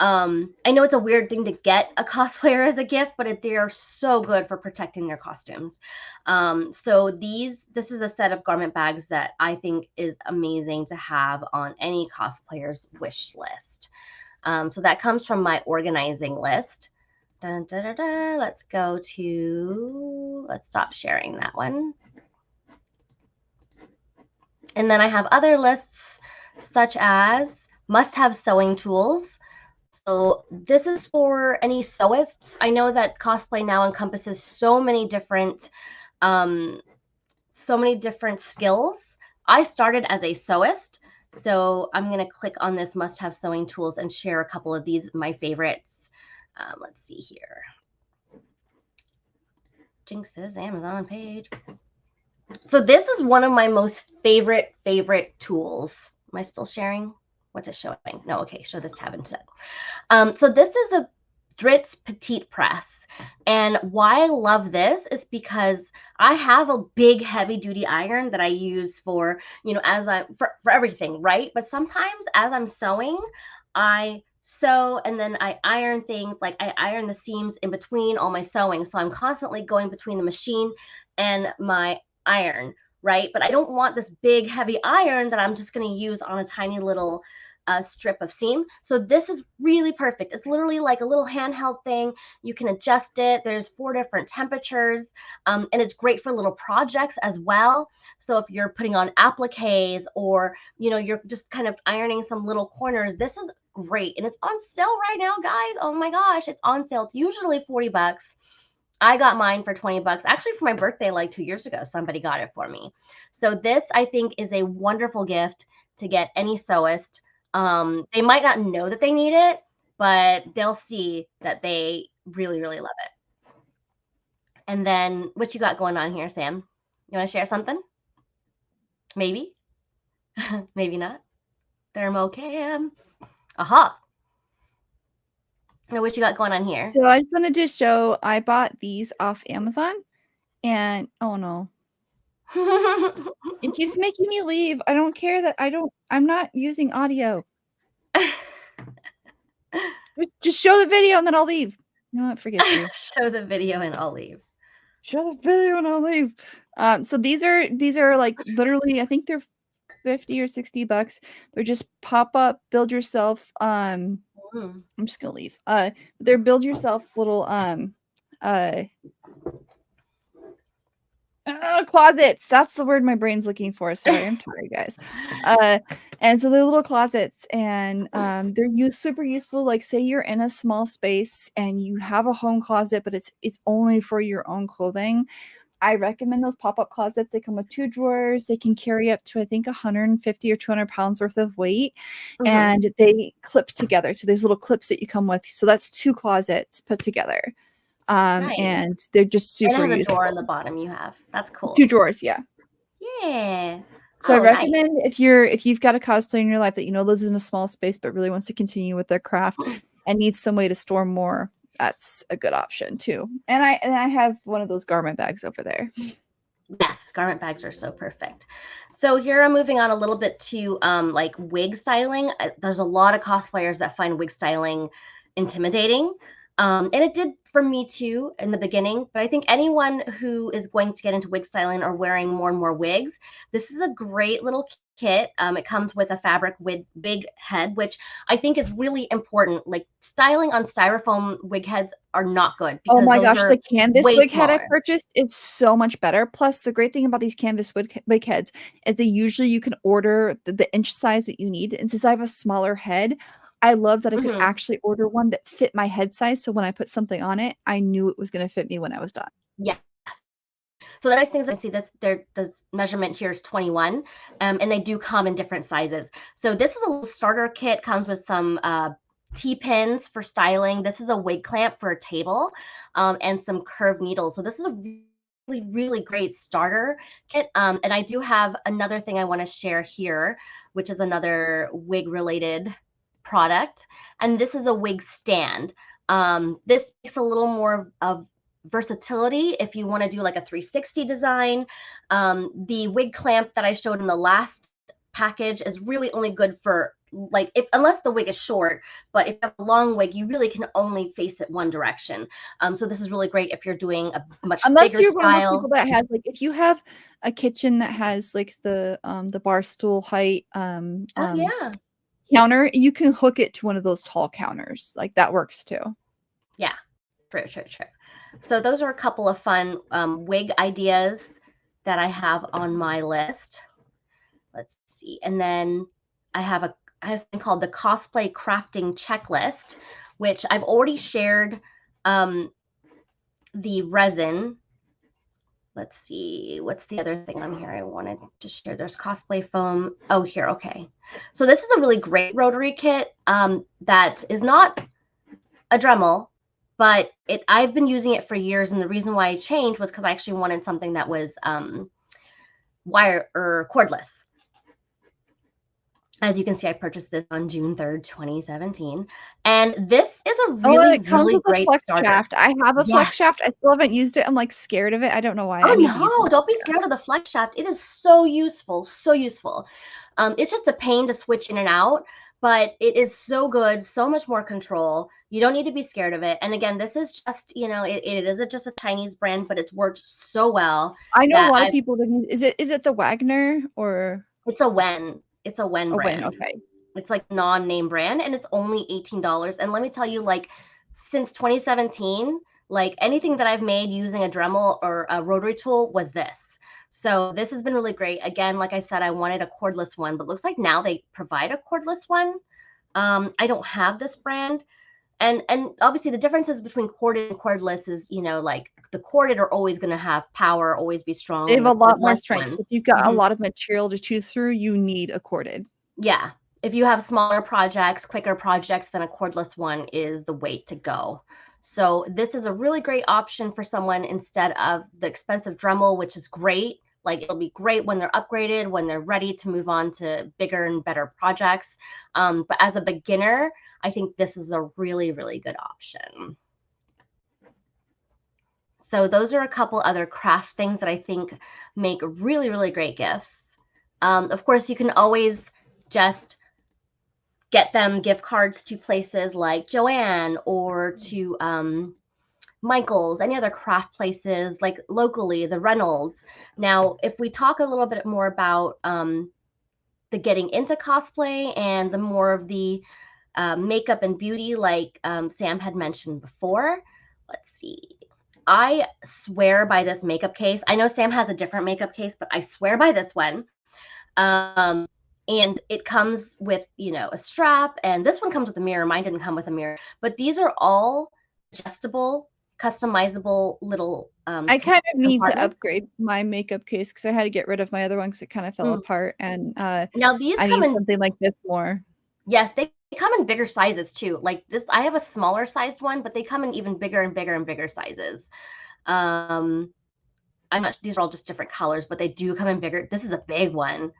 I know it's a weird thing to get a cosplayer as a gift, but they are so good for protecting their costumes. So this is a set of garment bags that I think is amazing to have on any cosplayer's wish list. So that comes from my organizing list. Dun, dun, dun, dun. Let's stop sharing that one. And then I have other lists such as must-have sewing tools. So this is for any sewists. I know that cosplay now encompasses so many different skills. I started as a sewist, so I'm going to click on this must-have sewing tools and share a couple of these, my favorites. Let's see here. Jinx's Amazon page. So this is one of my most favorite tools. Am I still sharing? What's it showing? No, okay, show this tab instead. So this is a Dritz Petite Press. And why I love this is because I have a big heavy duty iron that I use for, for everything, right? But sometimes as I'm sewing, I sew and then I iron things. Like I iron the seams in between all my sewing. So I'm constantly going between the machine and my iron, right? But I don't want this big heavy iron that I'm just going to use on a tiny little strip of seam. So this is really perfect. It's literally like a little handheld thing. You can adjust it. There's 4 different temperatures, and it's great for little projects as well. So if you're putting on appliques or, you know, you're just kind of ironing some little corners, this is great. And it's on sale right now, guys. Oh my gosh, it's on sale. It's usually 40 bucks. I got mine for 20 bucks. Actually, for my birthday, like 2 years ago, somebody got it for me. So this, I think, is a wonderful gift to get any sewist. They might not know that they need it, but they'll see that they really, really love it. And then what you got going on here, Sam? You want to share something? Maybe? Maybe not. Thermocam. Aha. Now what you got going on here? So I just wanted to show I bought these off Amazon, and oh no. It keeps making me leave. I don't care that I'm not using audio. Just show the video and then I'll leave. No, it forgets you. Show the video and I'll leave. Show the video and I'll leave. So these are like literally, I think they're 50 or 60 bucks. They're just pop up, build yourself. I'm just gonna leave. They're build yourself little closets. That's the word my brain's looking for. Sorry, I'm tired, guys. And so they're little closets, and they're super useful. Like, say you're in a small space and you have a home closet, but it's only for your own clothing. I recommend those pop-up closets. They come with 2 drawers. They can carry up to, I think, 150 or 200 pounds worth of weight, and they clip together. So there's little clips that you come with. So that's 2 closets put together. Nice. And they're just super and useful. A drawer on the bottom you have. That's cool. 2 drawers, yeah. Yeah. So I recommend if you've got a cosplayer in your life that you know lives in a small space but really wants to continue with their craft and needs some way to store more, that's a good option too. And I have one of those garment bags over there. Yes, garment bags are so perfect. So here I'm moving on a little bit to like wig styling. There's a lot of cosplayers that find wig styling intimidating. And it did for me too in the beginning, but I think anyone who is going to get into wig styling or wearing more and more wigs, this is a great little kit. It comes with a fabric wig head, which I think is really important. Like styling on styrofoam wig heads are not good. Oh my gosh, the canvas wig head I smaller. purchased is so much better. Plus, the great thing about these canvas wig heads is that usually you can order the inch size that you need. And since I have a smaller head, I love that I could actually order one that fit my head size. So when I put something on it, I knew it was going to fit me when I was done. Yes. So the nice thing is I see the measurement here is 21, and they do come in different sizes. So this is a little starter kit, comes with some T-pins for styling. This is a wig clamp for a table, and some curved needles. So this is a really, really great starter kit. And I do have another thing I want to share here, which is another wig related product, and this is a wig stand. This makes a little more of versatility if you want to do like a 360 design. The wig clamp that I showed in the last package is really only good for like unless the wig is short, but if you have a long wig, you really can only face it one direction. So this is really great if you're doing a much bigger you're style. One of those people that has like, if you have a kitchen that has like the bar stool height counter, you can hook it to one of those tall counters. Like that works too. Yeah, true. So those are a couple of fun wig ideas that I have on my list. Let's see. And then I have something called the Cosplay Crafting Checklist, which I've already shared the resin. Let's see, what's the other thing on here I wanted to share? There's cosplay foam. Oh, here, okay. So this is a really great rotary kit that is not a Dremel, but I've been using it for years, and the reason why I changed was because I actually wanted something that was wire or cordless. As you can see, I purchased this on June 3rd, 2017. And this is a really, really great flex starter. Shaft. I have a flex shaft. I still haven't used it. I'm like scared of it. I don't know why. Oh, no, don't be scared of the flex shaft. It is so useful, so useful. It's just a pain to switch in and out, but it is so good, so much more control. You don't need to be scared of it. And again, this is just, you know, it isn't just a Chinese brand, but it's worked so well. I know a lot of people. Is it the Wagner or? It's a Wen. It's a Wen brand. Okay. It's like non-name brand, and it's only $18. And let me tell you, like since 2017, like anything that I've made using a Dremel or a rotary tool was this. So this has been really great. Again, like I said, I wanted a cordless one, but looks like now they provide a cordless one. I don't have this brand. And obviously the differences between corded and cordless is, you know, like the corded are always going to have power, always be strong. They have a lot more strength. So if you've got a lot of material to chew through, you need a corded. Yeah. If you have smaller projects, quicker projects, then a cordless one is the way to go. So this is a really great option for someone instead of the expensive Dremel, which is great. Like it'll be great when they're upgraded, when they're ready to move on to bigger and better projects. But as a beginner, I think this is a really, really good option. So those are a couple other craft things that I think make really, really great gifts. Of course, you can always just get them gift cards to places like Joanne or to Michael's, any other craft places like locally, the Reynolds. Now, if we talk a little bit more about the getting into cosplay and the more of the makeup and beauty, like Sam had mentioned before, let's see. I swear by this makeup case. I know Sam has a different makeup case, but I swear by this one. And it comes with, you know, a strap, and this one comes with a mirror. Mine didn't come with a mirror, but these are all adjustable, customizable little I kind of need to upgrade my makeup case because I had to get rid of my other one because it kind of fell apart. And now these I need something like this more. Yes, they come in bigger sizes too. Like this, I have a smaller sized one, but they come in even bigger and bigger and bigger sizes. I'm not, these are all just different colors, but they do come in bigger. This is a big one.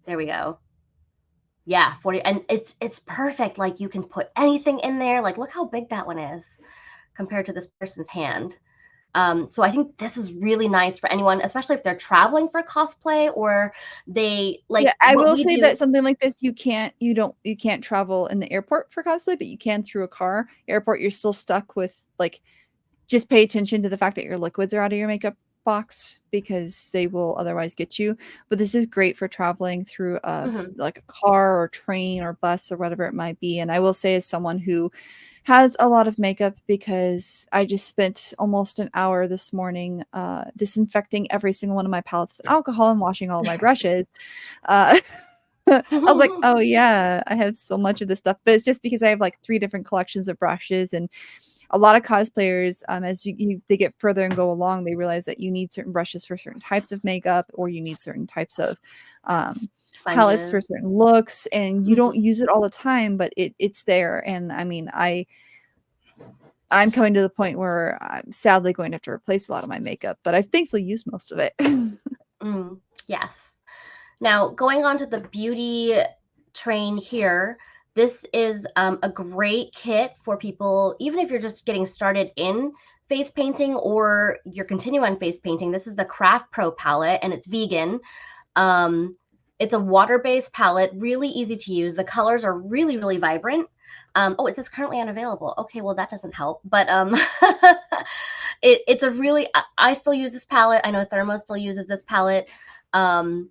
There we go. Yeah, 40, and it's perfect. Like you can put anything in there. Like look how big that one is compared to this person's hand. So I think this is really nice for anyone, especially if they're traveling for cosplay or they like. Yeah, I will say that something like this, you can't travel in the airport for cosplay, but you can through a car. Airport, you're still stuck with like, just pay attention to the fact that your liquids are out of your makeup box because they will otherwise get you. But this is great for traveling through like a car or train or bus or whatever it might be. And I will say, as someone who has a lot of makeup, because I just spent almost an hour this morning disinfecting every single one of my palettes with alcohol and washing all of my brushes. I was like, oh yeah, I have so much of this stuff. But it's just because I have like 3 different collections of brushes, and a lot of cosplayers, as they get further and go along, they realize that you need certain brushes for certain types of makeup, or you need certain types of palettes for certain looks, and you don't use it all the time, but it's there. And I mean, I'm coming to the point where I'm sadly going to have to replace a lot of my makeup, but I've thankfully used most of it. Yes. Now, going on to the beauty train here, this is a great kit for people, even if you're just getting started in face painting or you're continuing on face painting. This is the Craft Pro palette, and it's vegan. It's a water-based palette, really easy to use. The colors are really, really vibrant. Oh, it says currently unavailable. Okay, well, that doesn't help. But it's a really, I still use this palette. I know Thermo still uses this palette. And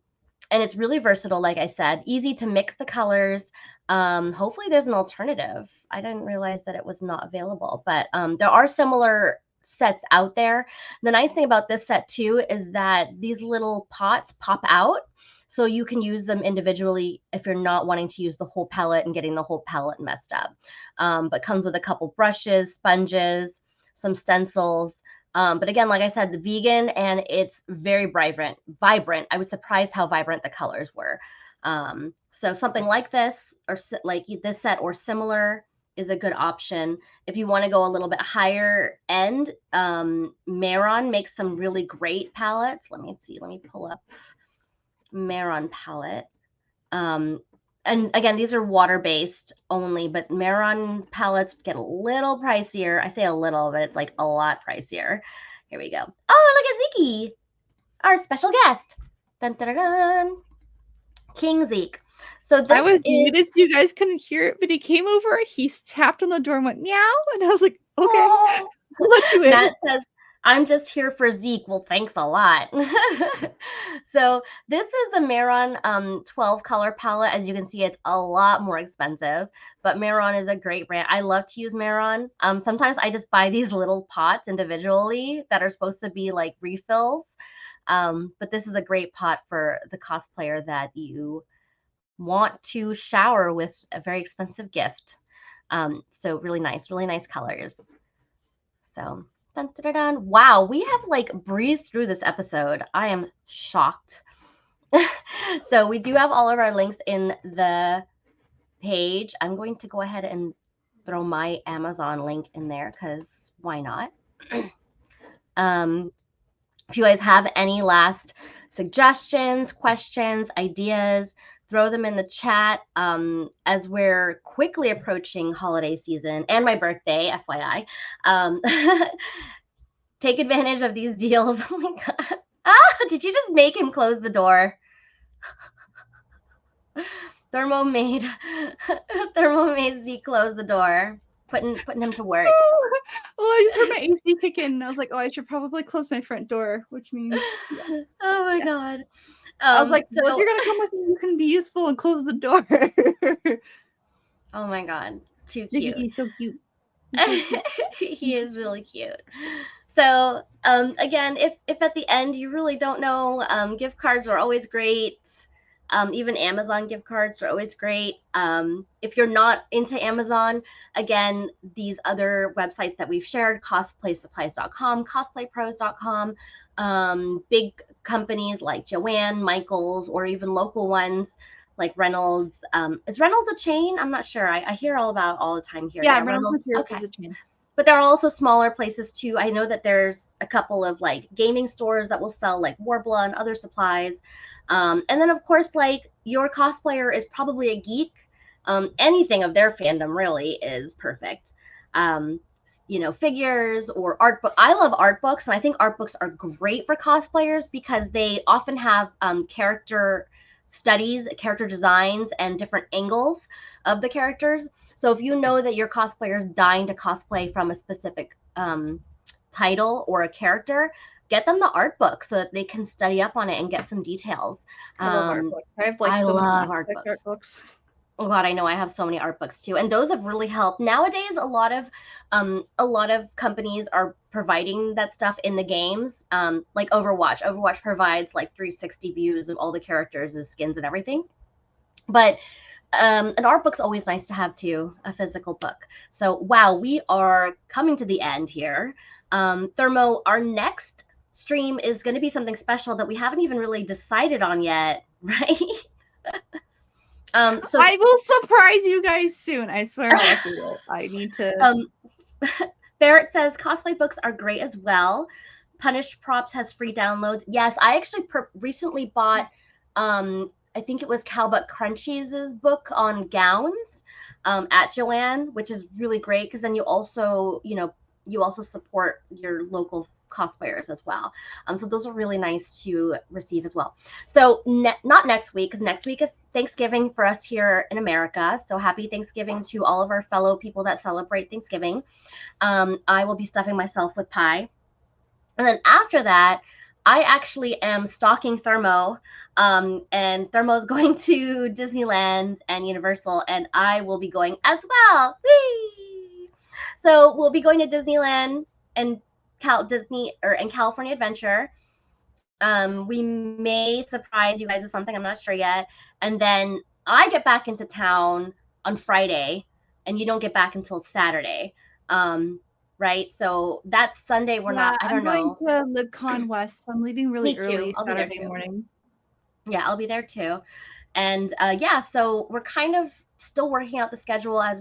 it's really versatile, like I said. Easy to mix the colors. Hopefully there's an alternative. I didn't realize that it was not available. But there are similar sets out there. The nice thing about this set, too, is that these little pots pop out. So you can use them individually if you're not wanting to use the whole palette and getting the whole palette messed up. But comes with a couple brushes, sponges, some stencils. But again, like I said, the vegan, and it's very vibrant. I was surprised how vibrant the colors were. So something like this, or like this set or similar, is a good option. If you want to go a little bit higher end, Maron makes some really great palettes. Let me see. Let me pull up Maron palette. And again, these are water-based only, but Maron palettes get a little pricier. I say a little, but it's like a lot pricier. Here we go. Oh, look at Zeke, our special guest. Dun, dun, dun, dun. King Zeke. So this I was is muted so you guys couldn't hear it, but he came over, he tapped on the door and went meow, and I was like, okay, oh, I'll let you in. Matt says, I'm just here for Zeke. Well, thanks a lot. So this is a Maron 12 color palette. As you can see, it's a lot more expensive, but Maron is a great brand. I love to use Maron. Sometimes I just buy these little pots individually that are supposed to be like refills. But this is a great pot for the cosplayer that you want to shower with a very expensive gift. So really nice colors. So dun, dun, dun, dun. Wow, we have like breezed through this episode. I am shocked. So we do have all of our links in the page. I'm going to go ahead and throw my Amazon link in there because why not? If you guys have any last suggestions, questions, ideas, throw them in the chat as we're quickly approaching holiday season and my birthday, FYI. Take advantage of these deals. Oh my God. Did you just make him close the door? Thermo made Z close the door, putting him to work. Well, I just heard my AC kick in, and I was like, oh, I should probably close my front door, which means, yeah. Oh my God. I was like, well, if you're going to come with me, you can be useful and close the door. Oh my God. Too cute. He's so cute. He is really cute. So again, if at the end you really don't know, gift cards are always great. Even Amazon gift cards are always great. If you're not into Amazon, again, these other websites that we've shared, cosplaysupplies.com, cosplaypros.com, big companies like Joanne, Michaels, or even local ones like Reynolds. Is Reynolds a chain? I'm not sure. I hear all the time here. Yeah, Reynolds is a chain. But there are also smaller places too. I know that there's a couple of like gaming stores that will sell like Warbla and other supplies. And then of course, like your cosplayer is probably a geek. Anything of their fandom really is perfect. Figures or art book. I love art books, and I think art books are great for cosplayers because they often have character studies, character designs, and different angles of the characters. So if you know that your cosplayer is dying to cosplay from a specific title or a character, get them the art book so that they can study up on it and get some details. I love art books. I have like so many art books. Oh God, I know I have so many art books too, and those have really helped. Nowadays, a lot of companies are providing that stuff in the games, like Overwatch. Overwatch provides like 360 views of all the characters, the skins, and everything. But an art book's always nice to have too, a physical book. So wow, we are coming to the end here. Thermo, our next stream is going to be something special that we haven't even really decided on yet, right? So I will surprise you guys soon. I swear I will. I need to. Barrett says cosplay books are great as well. Punished Props has free downloads. Yes, I actually recently bought. I think it was Calbutt Crunchy's book on gowns at Joanne, which is really great because then you also support your local cosplayers as well. So those are really nice to receive as well. So not next week, because next week is Thanksgiving for us here in America. So happy Thanksgiving to all of our fellow people that celebrate Thanksgiving. I will be stuffing myself with pie. And then after that, I actually am stalking Thermo, and Thermo's going to Disneyland and Universal, and I will be going as well. Whee! So we'll be going to Disneyland and California Adventure. We may surprise you guys with something. I'm not sure yet. And then I get back into town on Friday, and you don't get back until Saturday. Right? So that's Sunday. I don't know. I'm going to LibCon West. So I'm leaving really early Saturday morning. Yeah, I'll be there too. And so we're kind of still working out the schedule as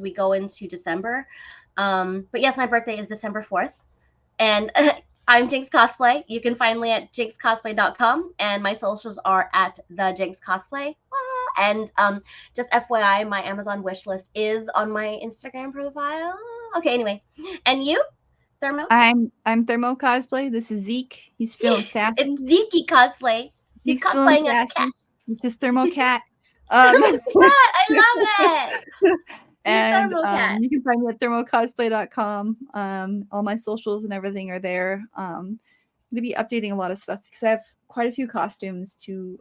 we go into December. But yes, my birthday is December 4th. And I'm Jinx Cosplay. You can find me at jinxcosplay.com, and my socials are at the Jinx Cosplay. And just FYI, my Amazon wish list is on my Instagram profile. Okay, anyway. And you, Thermo? I'm Thermo Cosplay. This is Zeke. He's feeling sassy. It's Zeke Cosplay. He's cosplaying as a cat. It's his Thermo cat. I love it. And Thermocat. you can find me at thermocosplay.com. All my socials and everything are there. I'm going to be updating a lot of stuff because I have quite a few costumes to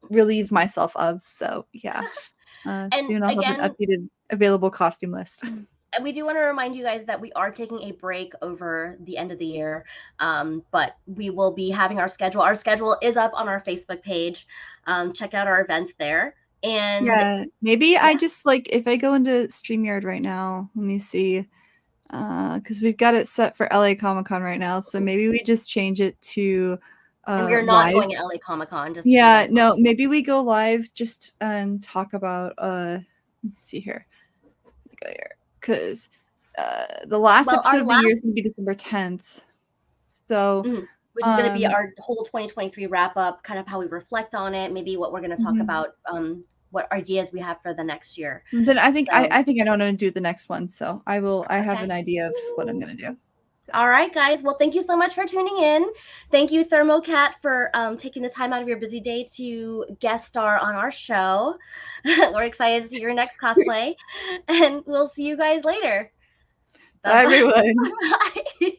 relieve myself of. So yeah, And soon I'll have again, an updated available costume list. and we do want to remind you guys that we are taking a break over the end of the year, but we will be having our schedule. Our schedule is up on our Facebook page. Check out our events there. And yeah, maybe I just like if I go into StreamYard right now, let me see, because we've got it set for LA Comic Con right now, so maybe we just change it to and we're not live. going to LA Comic Con. Just Yeah, no, maybe we go live just and talk about let's see here. Go here because the last episode of the year is going to be December 10th. So which is going to be our whole 2023 wrap up, kind of how we reflect on it, maybe what we're going to talk about, what ideas we have for the next year. Then I think I think I know how to do the next one, so I will. I have an idea of what I'm going to do. All right, guys. Well, thank you so much for tuning in. Thank you, Thermocat, for taking the time out of your busy day to guest star on our show. We're excited to see your next cosplay, and we'll see you guys later. Bye, everyone. Bye.